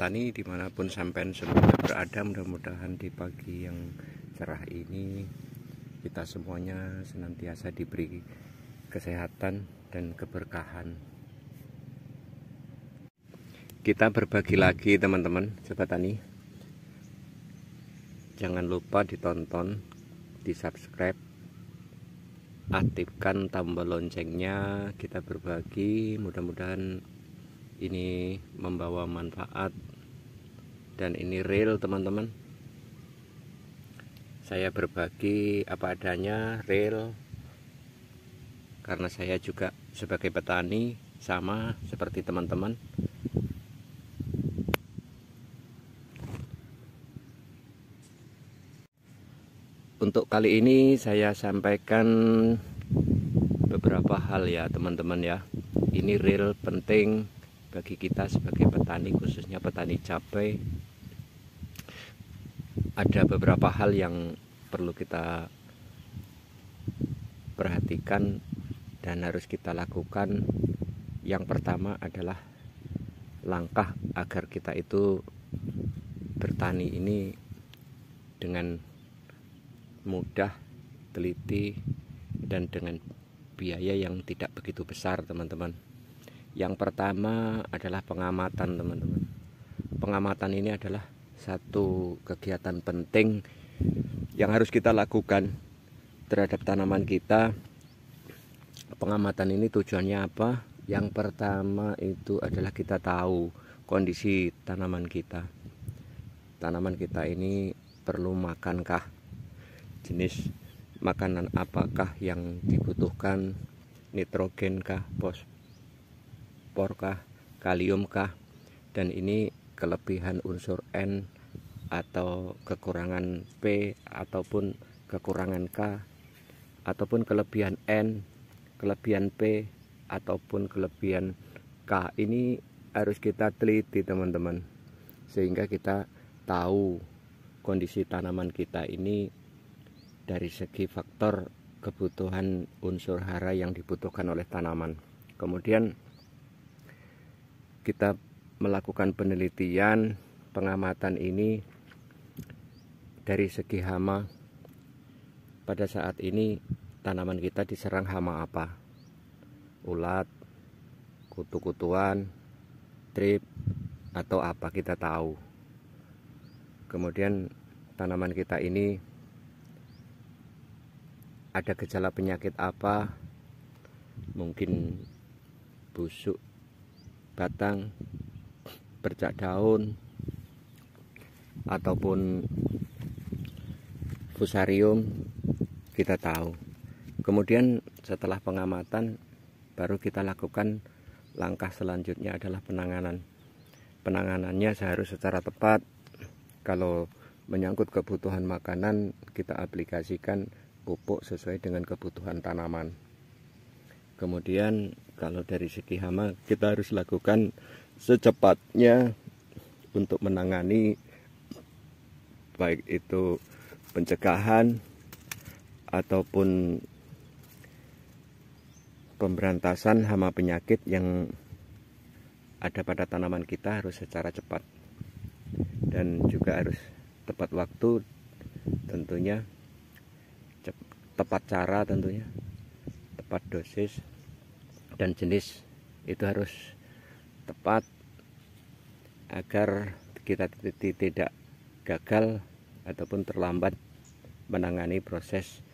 petani dimanapun sampean semua berada, mudah-mudahan di pagi yang cerah ini kita semuanya senantiasa diberi kesehatan dan keberkahan. Kita berbagi lagi teman-teman sobat tani, jangan lupa ditonton, di subscribe, aktifkan tombol loncengnya. Kita berbagi, mudah-mudahan ini membawa manfaat dan ini real teman-teman. Saya berbagi apa adanya, real, karena saya juga sebagai petani sama seperti teman-teman. Untuk kali ini saya sampaikan beberapa hal ya teman-teman ya. Ini real penting bagi kita sebagai petani, khususnya petani cabai. Ada beberapa hal yang perlu kita perhatikan dan harus kita lakukan. Yang pertama adalah langkah agar kita itu bertani ini dengan mudah, teliti, dan dengan biaya yang tidak begitu besar teman-teman. Yang pertama adalah pengamatan teman-teman. Pengamatan ini adalah satu kegiatan penting yang harus kita lakukan terhadap tanaman kita. Pengamatan ini tujuannya apa? Yang pertama itu adalah kita tahu kondisi tanaman kita. Tanaman kita ini perlu makankah? Jenis makanan apakah yang dibutuhkan? Nitrogenkah, fosforkah, kaliumkah? Dan ini kelebihan unsur N atau kekurangan P, ataupun kekurangan K, ataupun kelebihan N, kelebihan P, ataupun kelebihan K. Ini harus kita teliti teman-teman, sehingga kita tahu kondisi tanaman kita ini dari segi faktor kebutuhan unsur hara yang dibutuhkan oleh tanaman. Kemudian kita melakukan penelitian, pengamatan ini dari segi hama. Pada saat ini tanaman kita diserang hama apa? Ulat, kutu-kutuan, trip, atau apa, kita tahu. Kemudian tanaman kita ini ada gejala penyakit apa? Mungkin busuk batang, bercak daun, ataupun fusarium, kita tahu. Kemudian setelah pengamatan baru kita lakukan langkah selanjutnya adalah penanganan. Penanganannya seharusnya secara tepat. Kalau menyangkut kebutuhan makanan, kita aplikasikan pupuk sesuai dengan kebutuhan tanaman. Kemudian kalau dari segi hama, kita harus lakukan secepatnya untuk menangani, baik itu pencegahan ataupun pemberantasan hama penyakit yang ada pada tanaman kita, harus secara cepat dan juga harus tepat waktu tentunya, tepat cara tentunya, tepat dosis dan jenis itu harus tepat agar kita tidak gagal ataupun terlambat menangani proses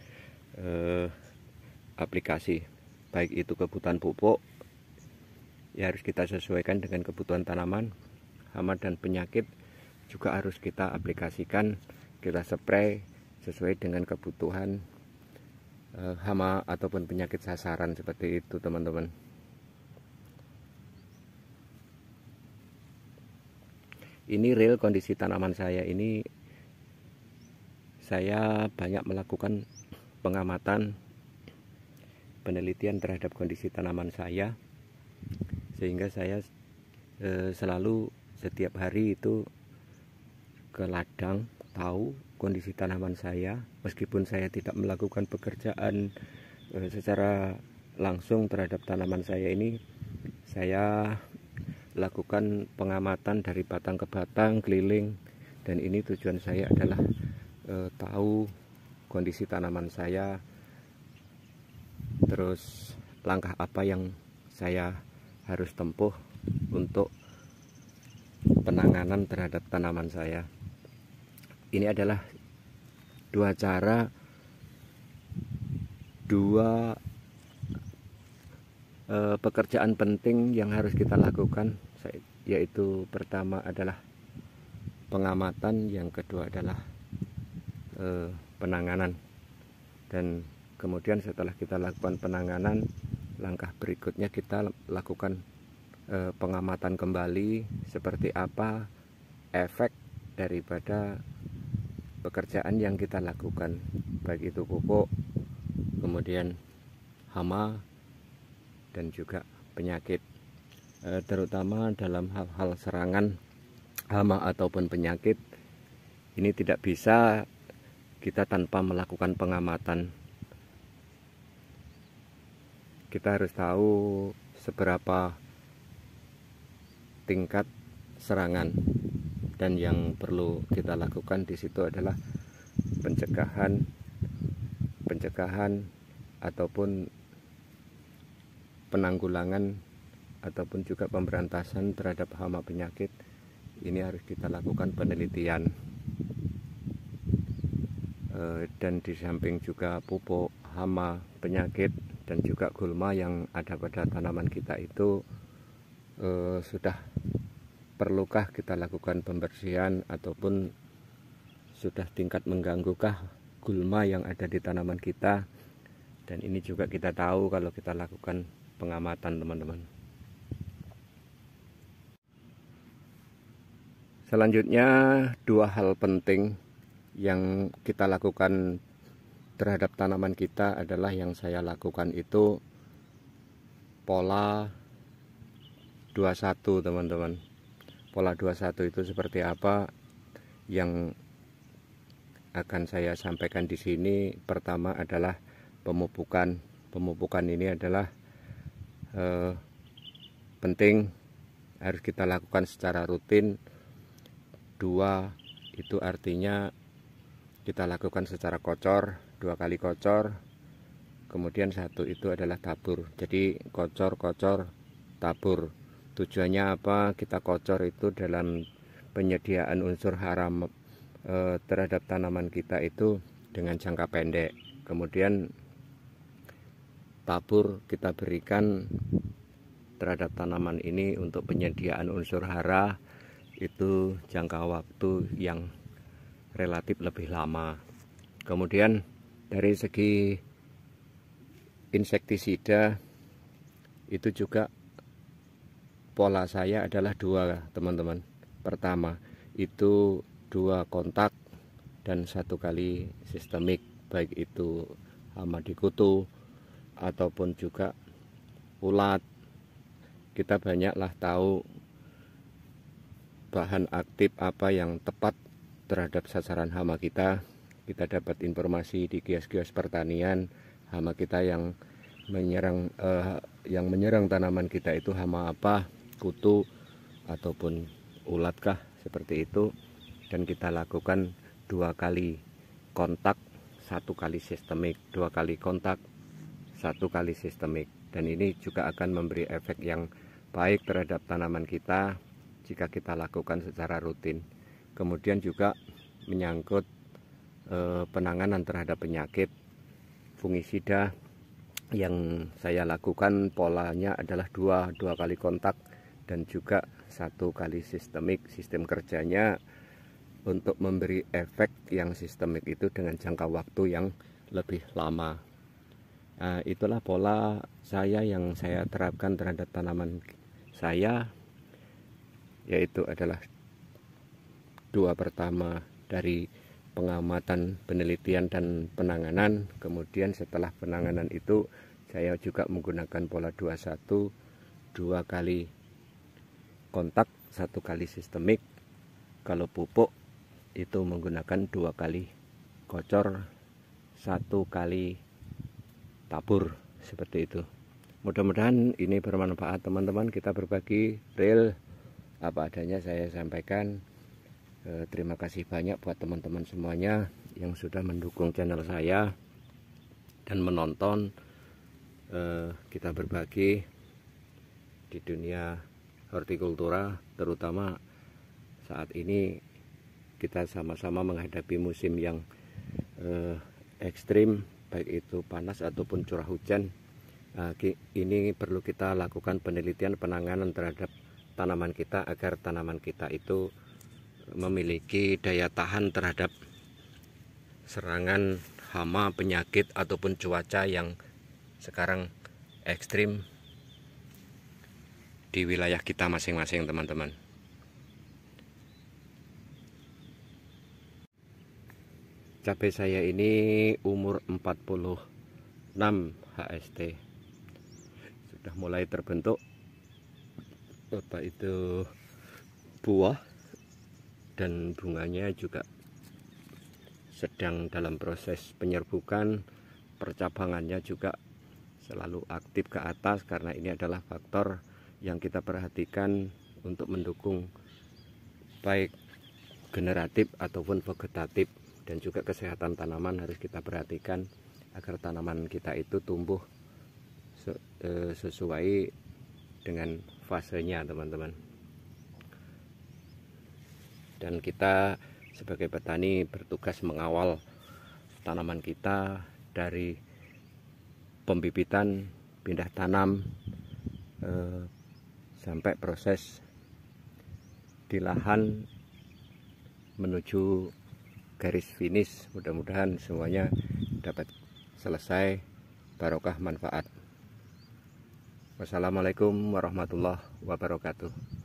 aplikasi. Baik itu kebutuhan pupuk ya harus kita sesuaikan dengan kebutuhan tanaman. Hama dan penyakit juga harus kita aplikasikan, kita spray sesuai dengan kebutuhan hama ataupun penyakit sasaran, seperti itu teman-teman. Ini real kondisi tanaman saya ini. Saya banyak melakukan pengamatan, penelitian terhadap kondisi tanaman saya, sehingga saya selalu setiap hari itu ke ladang, tahu kondisi tanaman saya. Meskipun saya tidak melakukan pekerjaan secara langsung terhadap tanaman saya ini, saya lakukan pengamatan dari batang ke batang, keliling. Dan ini tujuan saya adalah tahu kondisi tanaman saya, terus langkah apa yang saya harus tempuh untuk penanganan terhadap tanaman saya. Ini adalah dua pekerjaan penting yang harus kita lakukan, yaitu pertama adalah pengamatan, yang kedua adalah penanganan. Dan kemudian setelah kita lakukan penanganan, langkah berikutnya kita lakukan pengamatan kembali, seperti apa efek daripada pekerjaan yang kita lakukan, baik itu pupuk, kemudian hama, dan juga penyakit. Terutama dalam hal-hal serangan hama ataupun penyakit, ini tidak bisa kita tanpa melakukan pengamatan. Kita harus tahu seberapa tingkat serangan, dan yang perlu kita lakukan di situ adalah pencegahan ataupun penanggulangan ataupun juga pemberantasan terhadap hama penyakit. Ini harus kita lakukan penelitian. Dan di samping juga pupuk, hama, penyakit, dan juga gulma yang ada pada tanaman kita itu, sudah perlukah kita lakukan pembersihan, ataupun sudah tingkat mengganggukah gulma yang ada di tanaman kita. Dan ini juga kita tahu kalau kita lakukan pengamatan, teman-teman. Selanjutnya, dua hal penting yang kita lakukan terhadap tanaman kita adalah yang saya lakukan itu pola 21, teman-teman. Pola 21 itu seperti apa yang akan saya sampaikan di sini. Pertama adalah pemupukan. Pemupukan ini adalah penting, harus kita lakukan secara rutin. 2 itu artinya kita lakukan secara kocor, 2 kali kocor. Kemudian 1 itu adalah tabur. Jadi kocor, tabur. Tujuannya apa? Kita kocor itu dalam penyediaan unsur hara terhadap tanaman kita itu dengan jangka pendek. Kemudian tabur kita berikan terhadap tanaman ini untuk penyediaan unsur hara itu jangka waktu yang relatif lebih lama. Kemudian dari segi insektisida itu juga pola saya adalah 2, teman-teman. Pertama itu 2 kontak dan 1 kali sistemik, baik itu hama di kutu ataupun juga ulat. Kita banyaklah tahu bahan aktif apa yang tepat terhadap sasaran hama kita. Kita dapat informasi di kios-kios pertanian, hama kita yang menyerang tanaman kita itu hama apa, kutu ataupun ulat kah, seperti itu. Dan kita lakukan 2 kali kontak, 1 kali sistemik, 2 kali kontak, 1 kali sistemik. Dan ini juga akan memberi efek yang baik terhadap tanaman kita jika kita lakukan secara rutin. Kemudian juga menyangkut penanganan terhadap penyakit, fungisida yang saya lakukan polanya adalah 2 kali kontak dan juga 1 kali sistemik. Sistem kerjanya untuk memberi efek yang sistemik itu dengan jangka waktu yang lebih lama. Nah, itulah pola saya yang saya terapkan terhadap tanaman saya, yaitu adalah 2 pertama dari pengamatan, penelitian, dan penanganan. Kemudian setelah penanganan itu saya juga menggunakan pola 21, 2 kali kontak, 1 kali sistemik. Kalau pupuk itu menggunakan 2 kali kocor, 1 kali tabur, seperti itu. Mudah-mudahan ini bermanfaat, teman-teman. Kita berbagi real apa adanya saya sampaikan. Terima kasih banyak buat teman-teman semuanya yang sudah mendukung channel saya dan menonton. Kita berbagi di dunia hortikultura, terutama saat ini kita sama-sama menghadapi musim yang ekstrim, baik itu panas ataupun curah hujan. Ini perlu kita lakukan penelitian penanganan terhadap tanaman kita agar tanaman kita itu memiliki daya tahan terhadap serangan hama, penyakit ataupun cuaca yang sekarang ekstrim di wilayah kita masing-masing, teman-teman. Cabai saya ini umur 46 HST, sudah mulai terbentuk apa itu buah, dan bunganya juga sedang dalam proses penyerbukan. Percabangannya juga selalu aktif ke atas, karena ini adalah faktor yang kita perhatikan untuk mendukung baik generatif ataupun vegetatif, dan juga kesehatan tanaman harus kita perhatikan agar tanaman kita itu tumbuh sesuai dengan fasenya, teman-teman. Dan kita sebagai petani bertugas mengawal tanaman kita dari pembibitan, pindah tanam, sampai proses di lahan menuju garis finish. Mudah-mudahan semuanya dapat selesai, barokah manfaat. Wassalamualaikum warahmatullahi wabarakatuh.